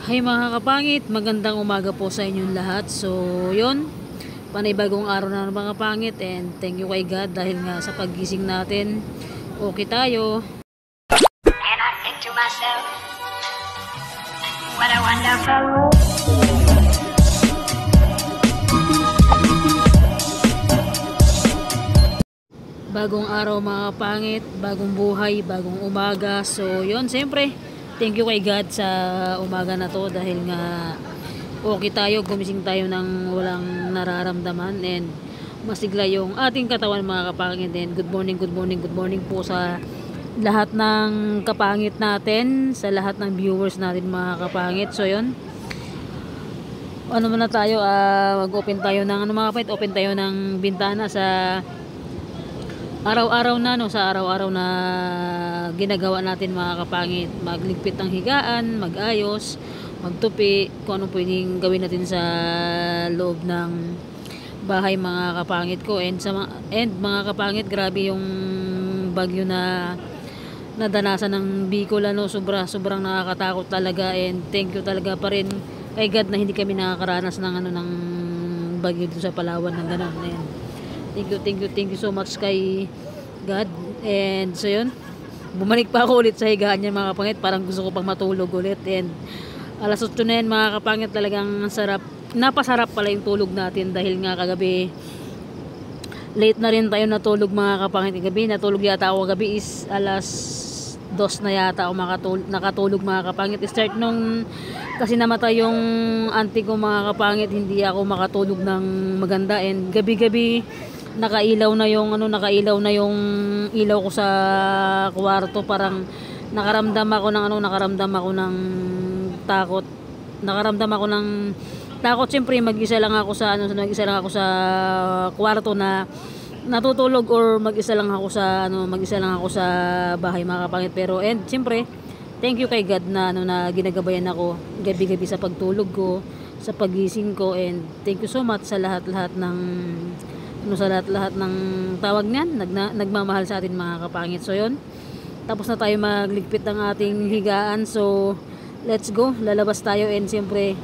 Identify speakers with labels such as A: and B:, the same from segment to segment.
A: Hi mga kapangit, magandang umaga po sa inyong lahat. So, yun, panibagong araw na mga kapangit, and thank you kay God dahil nga sa paggising natin, okay tayo.
B: And I think to myself, what a wonderful world.
A: Bagong araw mga kapangit, bagong buhay, bagong umaga. So, yun, siyempre, thank you kay God sa umaga na to dahil nga okay tayo, gumising tayo ng walang nararamdaman and masigla yung ating katawan mga kapangit. And good morning, good morning, good morning po sa lahat ng kapangit natin, sa lahat ng viewers natin mga kapangit. So yun, ano muna tayo, mag-open tayo ng mga kapangit, open tayo ng bintana sa araw-araw na sa araw-araw na ginagawa natin mga kapangit. Magligpit ng higaan, magayos, magtupi, kung ano pwedeng gawin natin sa loob ng bahay mga kapangit ko. And mga kapangit, grabe yung bagyo na nadanasan ng Bicol, sobrang nakakatakot talaga, and thank you talaga pa rin kay God na hindi kami nakakaranas ng ng bagyo dito sa Palawan ng ganun. And thank you so much kay God. And so yun, bumalik pa ako ulit sa higaan niya mga kapangit, parang gusto ko pang matulog ulit. And alas 8 na yan mga kapangit, talagang sarap, napasarap pala yung tulog natin dahil nga kagabi late na rin tayo natulog mga kapangit. Gabi natulog yata ako, gabi is alas 2 na yata ako nakatulog mga kapangit. Start nung kasi namatay yung auntie ko mga kapangit, hindi ako makatulog ng maganda. And gabi-gabi nakailaw na yung ilaw ko sa kwarto. Parang nakaramdam ako ng takot. Siyempre mag-isa lang ako sa kwarto na natutulog, or mag-isa lang ako sa bahay mga kapangit. Pero and siyempre thank you kay God na na ginagabayan ako gabi-gabi sa pagtulog ko, sa pagising ko. And thank you so much sa lahat-lahat ng tawag niyan, nagmamahal sa atin mga kapangit. So yun, tapos na tayo magligpit ng ating higaan. So let's go, lalabas tayo, and siyempre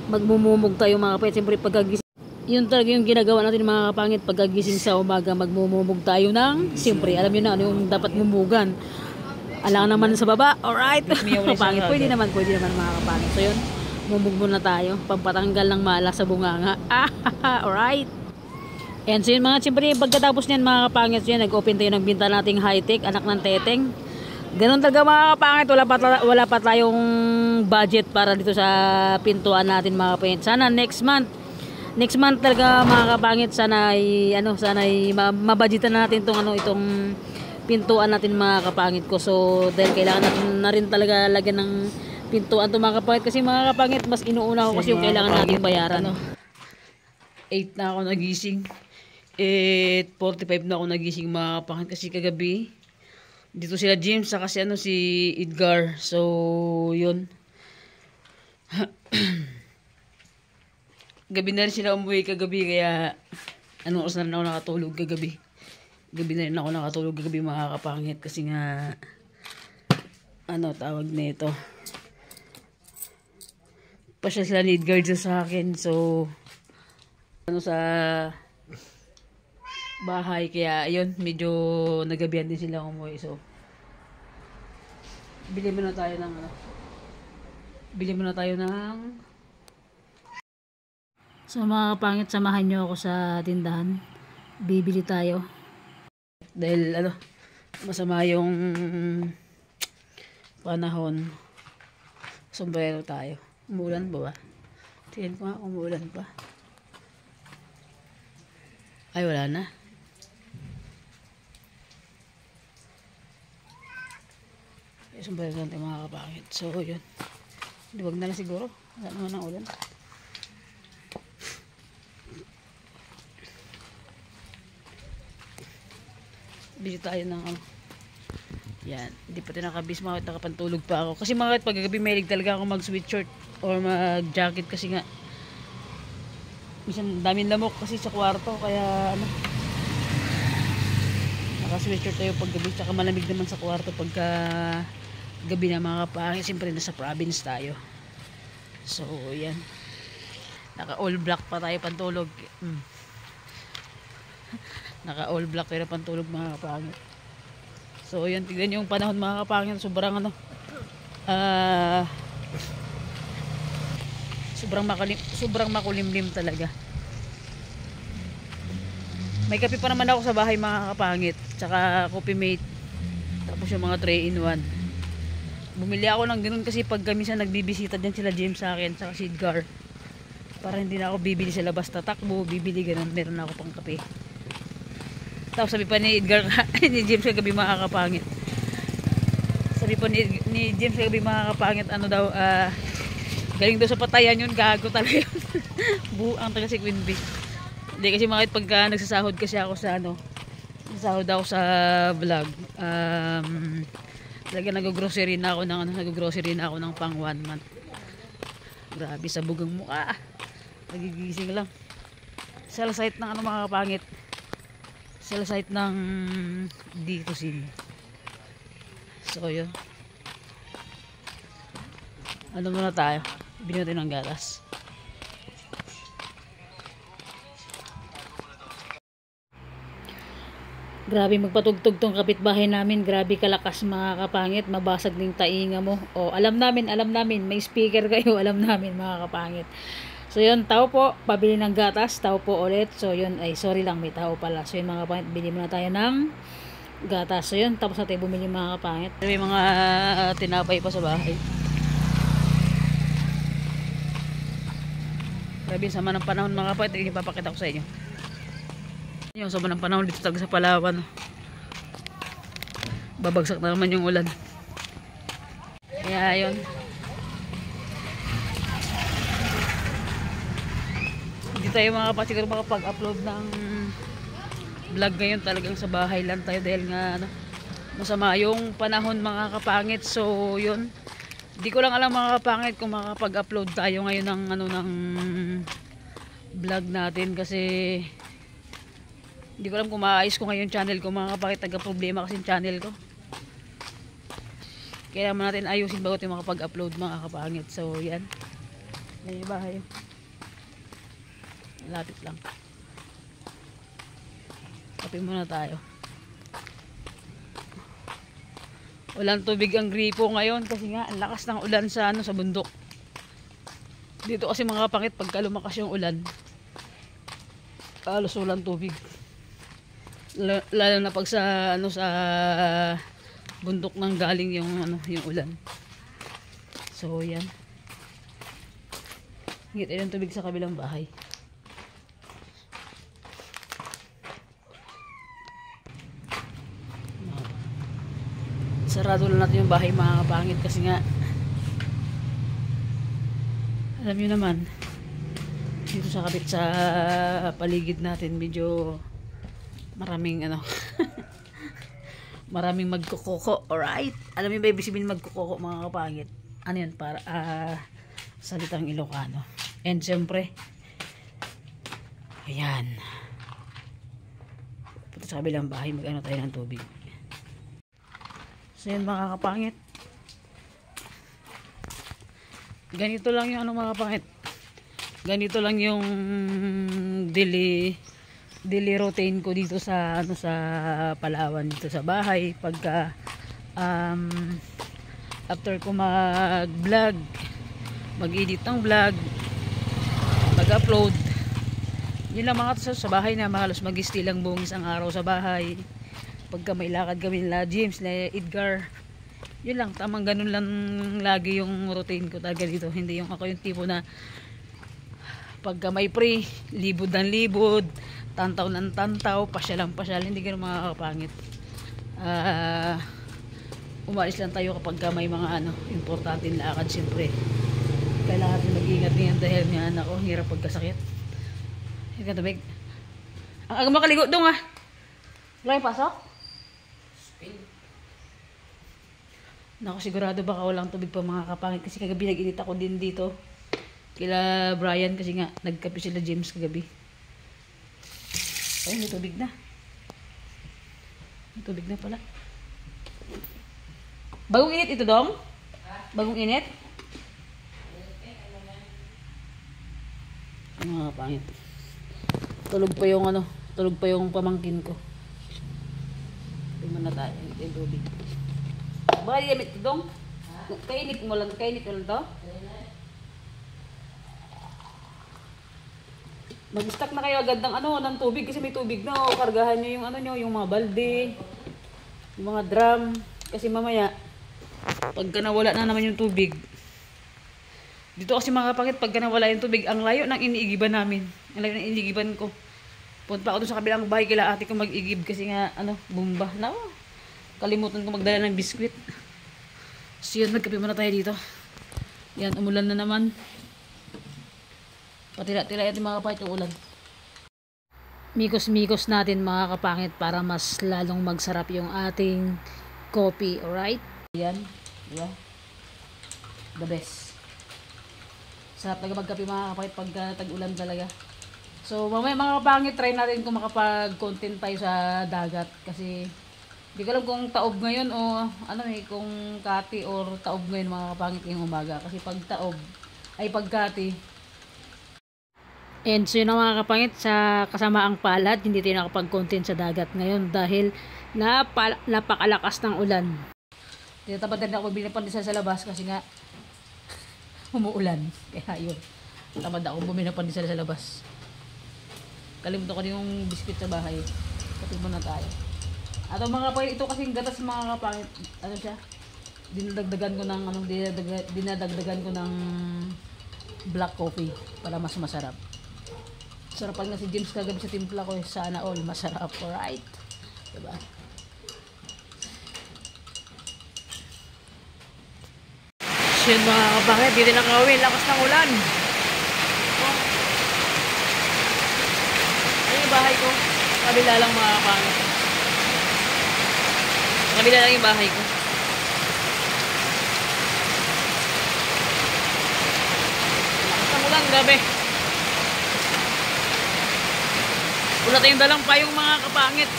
A: magmumumog tayo mga kapangit. Siyempre pagkagising, yun talaga yung ginagawa natin mga kapangit, pagkagising sa umaga, magmumumog tayo ng, siyempre alam nyo na ano yung dapat mumugan. Alangan naman sa baba, alright. Kapangit, pwede naman mga kapangit. So yun, mumug muna tayo, pampatanggal ng mala sa bunganga. Alright. And so yun mga, siyempre pagkatapos niyan mga kapangit, so yun, nag-open tayo ng bintana nating high-tech, anak ng teteng. Ganun talaga mga kapangit, wala pa tayong budget para dito sa pintuan natin mga kapangit. Sana next month talaga mga kapangit, sana ay mabudgetan natin itong pintuan natin mga kapangit ko. So dahil kailangan natin na rin talaga lagyan ng pintuan to mga kapangit, kasi mga kapangit mas inuuna ko kasi yung kailangan natin bayaran. 8 na ako nagising, 8:45 na ako nagising mga kapangit, kasi kagabi dito sila James sa kasi si Edgar. So yun, gabi na rin sila umuwi kagabi, kaya oras na rin ako nakatulog kagabi. Gabi na rin ako nakatulog kagabi mga kapangit, kasi nga tawag nito, pasya sila ni Edgar sa akin. So sa bahay, kaya ayun, medyo nagabihan din sila umuwi. So bili muna tayo ng so mga kapangit, samahan nyo ako sa tindahan, bibili tayo dahil masama yung panahon. Sombrero tayo. Umulan ba? Tingnan ko nga, umulan pa. Ay, wala na. Sombrero natin mga kapangit. So yun, huwag na lang siguro, wala naman ang ulan. Bili tayo ng yan, hindi pa tinakabis mga, nakapantulog pa ako kasi mga paggabi mahilig talaga ako mag sweatshirt or mag jacket, kasi nga minsan daming lamok kasi sa kwarto, kaya naka sweatshirt tayo paggabi, tsaka malamig naman sa kwarto pagka gabi na mga kapangit. Siyempre nasa province tayo. So, yan. Naka all black pa tayo pantulog. Naka all black tayo pantulog mga kapangit. So, yan. Tignan yung panahon mga kapangit. Sobrang ano. Sobrang makulimlim talaga. May kape pa naman ako sa bahay mga kapangit. Tsaka coffee mate. Tapos yung mga 3-in-1. Bumili ako ng ganun kasi pag minsan nagbibisita dyan sila James sa akin. Tsaka si Edgar. Para hindi na ako bibili sa labas tatakbo. Bibili ganun. Meron na ako pang kape. Tapos sabi pa ni Edgar ni James kagabi mga kapangit. Sabi pa ni James kagabi mga kapangit. Ano daw galing daw sa patayan yun. Gago talaga yun. Buang taga si Queen Bee. Hindi kasi makit pagka nagsasahod kasi ako sa ano. Nagsasahod ako sa vlog. Talaga nag-grocery na ako ng pang 1 month. Grabe sa bugang mukha. Nagigising lang. Cell site ng ano mga kapangit. Cell site ng dito sim. So yun. Ano muna tayo? Bili natin ng gatas. Grabe magpatugtog tong kapitbahay namin. Grabe kalakas mga kapangit. Mabasag ng tainga mo. O alam namin. May speaker kayo. Alam namin mga kapangit. So yun, tao po. Pabili ng gatas. Tao po ulit. So yun, ay sorry lang, may tao pala. So yun mga kapangit, bili muna tayo ng gatas. So yun, tapos natin bumili mga kapangit. May mga tinapay pa sa bahay. Grabe, sama ng panahon mga kapangit. Ipapakita ko sa inyo. Yung sama ng panahon dito talaga sa Palawan. Babagsak na naman yung ulan. Kaya yun. Hindi tayo siguro makapag-upload ng vlog ngayon. Talagang sa bahay lang tayo dahil nga ano, masama yung panahon mga kapangit. So yun. Hindi ko lang alam mga kapangit kung makapag-upload tayo ngayon ng ano ng vlog natin kasi hindi ko alam kung maayos ko ngayon channel ko mga kapangit. Taga-problema kasi yung channel ko. Kaya natin ayusin bago tayo makapag-upload mga kapangit. So yan. May bahay. Lapit lang. Kape muna tayo. Walang tubig ang gripo ngayon kasi nga ang lakas ng ulan sa ano sa bundok. Dito kasi mga kapangit pagka lumakas yung ulan, halos walang tubig. Lalo na pag sa ano sa bundok nang galing yung ano yung ulan. So yan. Ngit yung tubig sa kabilang bahay. Sarado lang natin yung bahay mga kapangit kasi nga alam nyo naman dito sa kapit sa paligid natin medyo maraming ano maraming magkukoko. Alright, alam nyo ba ibig sabihin magkukoko mga kapangit? Ano yun? Para salitang Ilocano. And syempre ayan, punta sa kabilang bahay mag ano tayo ng tubig. So yun mga kapangit, ganito lang yung ano mga kapangit, ganito lang yung daily routine ko dito sa ano sa Palawan, dito sa bahay. Pagka after ko mag vlog, mag edit ng vlog, mag upload, yun lang mga sa bahay na halos mag-stay lang buong isang araw sa bahay. Pagka may lakad kami nila James, na Edgar, yun lang, tamang ganun lang lagi yung routine ko talaga dito. Hindi yung ako yung tipo na pagka may pre, libod ng libod, tantaw ng tantaw, pasyal ng pasyal. Hindi ganun mga kapangit. Umalis lang tayo kapag may mga ano, importanteng lakad. Siyempre kailangan natin mag-ingat niyan dahil nga anak ko hirap pagkasakit. Hirap tabig. Ang aga makaligo doon wala yung pasok? Naku, sigurado baka walang tubig pa mga kapangit kasi kagabi nag-edit ako din dito kila Brian kasi nga nagkape sila James kagabi. Ay, may tubig na. May tubig na pala. Bagong init ito dong? Bagong init? Mga kapangit. Tulog pa yung pamangkin ko. Tingnan na tayo yung tubig. Baka gamit ito dong? Kainit mo lang to? Mag-stock na kayo agad ng tubig kasi may tubig na. Kargahan nyo yung mga balde, yung mga drum. Kasi mamaya, pagka nawala na naman yung tubig, dito kasi mga kapangit, pagka nawala yung tubig, ang layo ng iniigiban namin. Ang layo ng iniigiban ko. Punta ako doon sa kabilang bahay kila ate ko mag-igib kasi nga, bumba. Kalimutan ko magdala ng biskwit. So yun, magkape muna tayo dito. Yan, umulan na naman. Patila-tila yung mga kapangit yung ulan. Mikos-mikos natin mga kapangit para mas lalong magsarap yung ating coffee, alright? Yan, diba? The best. Sarap talaga magkape mga kapangit pag tag-ulan talaga. So mamaya mga kapangit, try natin kung makapag-content tayo sa dagat. Kasi di ko alam kung taob ngayon o kung kati or taob ngayon mga kapangit ngayong umaga. Kasi pag taob ay pagkati. And so yun ang mga kapangit, sa kasamaang palad, hindi tayo nakapag-content sa dagat ngayon dahil napakalakas ng ulan. Tinatabad na ako bumili pandesal sa labas kasi nga umuulan. Kaya yun, tamad ako bumili ng pandesal sa labas. Kalimutan ko yung biscuit sa bahay. Kapit muna tayo. At mga kapangit, ito kasing gatas mga kapangit, siya? Dinadagdagan ko ng black coffee para mas masarap. Sarap pag na si James kagabi sa timpla ko, sana all masarap, alright? Diba? So yun mga kapangit, dito na kawin, lakas ng ulan. Ano yung bahay ko? Kabila lang mga kapangit. Kabila lang yung bahay ko. Lakas ng ulan, grabe. Wala tayong dalang pa yung mga kapangit.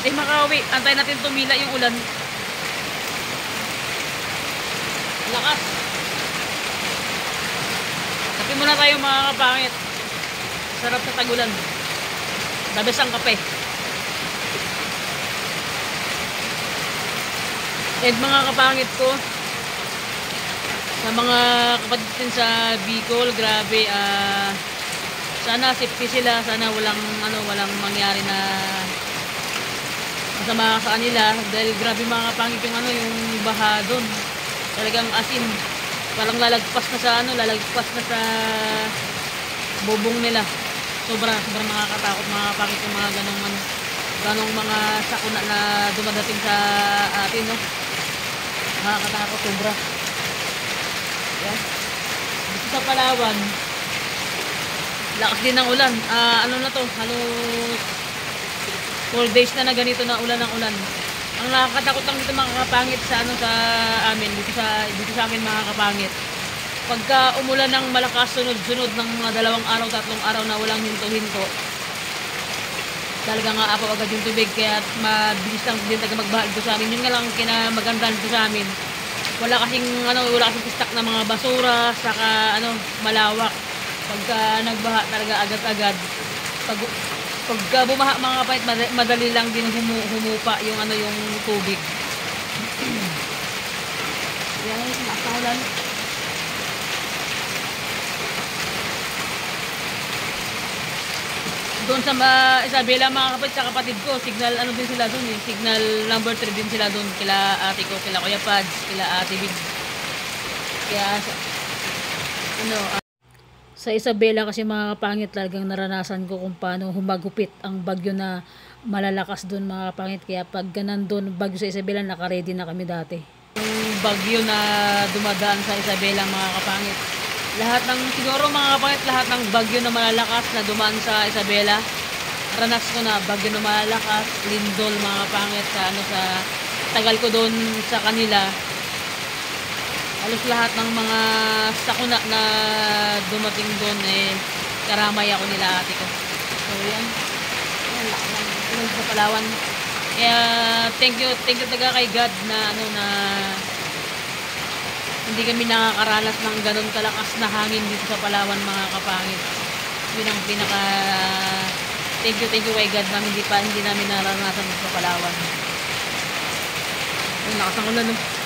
A: Makawi. Antay natin tumila yung ulan. Lakas. Kape muna tayo mga kapangit. Sarap sa tagulan. Dabes ang kape. And mga kapangit ko, sa mga kapatid sa Bicol, grabe, sana safety sila, sana walang mangyari na masama sa kanila dahil grabe mga kapangit yung baha doon. Talagang asin, parang lalagpas na sa bubong nila. Sobrang nakakatakot mga kapangit yung mga ganong mga sakuna na dumadating sa atin, no. Nakakatakot sobra. Yan. Dito sa Palawan, lakas din ng ulan. Halos 4 days na ganito na ulan ng ulan. Ang nakakatakot lang dito mga kapangit sa amin, dito sa amin mga kapangit. Pagka umulan ng malakas sunod-sunod ng mga 2 araw, 3 araw na walang hinto-hinto, talaga nga apaw agad yung tubig, kaya mabilis lang din taga magbaha dito sa amin. Yun nga lang kinamaganda dito sa amin. Wala kasing stock na mga basura, saka malawak. Pagka nagbaha talaga agad-agad. Pagka bumaha mga kapangit, madali lang din humupa yung yung tubig. Yan, nakaulan. Doon sa Isabela mga kapatid, sa kapatid ko, signal din sila doon signal number 3 din sila doon, kila ate ko, kila Kuya Pads, kila ate Big. Kaya sa Isabela kasi mga kapangit, talagang naranasan ko kung paano humagupit ang bagyo na malalakas doon mga kapangit. Kaya pag nandun bagyo sa Isabela, naka-ready na kami dati. Yung bagyo na dumadaan sa Isabela mga kapangit, siguro mga kapangit, lahat ng bagyo na malalakas na dumaan sa Isabela, ranas ko na. Bagyo na malalakas, lindol mga kapangit, sa tagal ko doon sa kanila, halos lahat ng mga sakuna na dumating doon karamay ako nila ate ko. So yan sa Palawan. Kaya thank you talaga kay God na hindi kami nakakaranas ng ganun kalakas na hangin dito sa Palawan mga kapangit. Yun ang pinaka thank you kay God na hindi namin naranasan sa Palawan. Ang lakas ng ulan, no?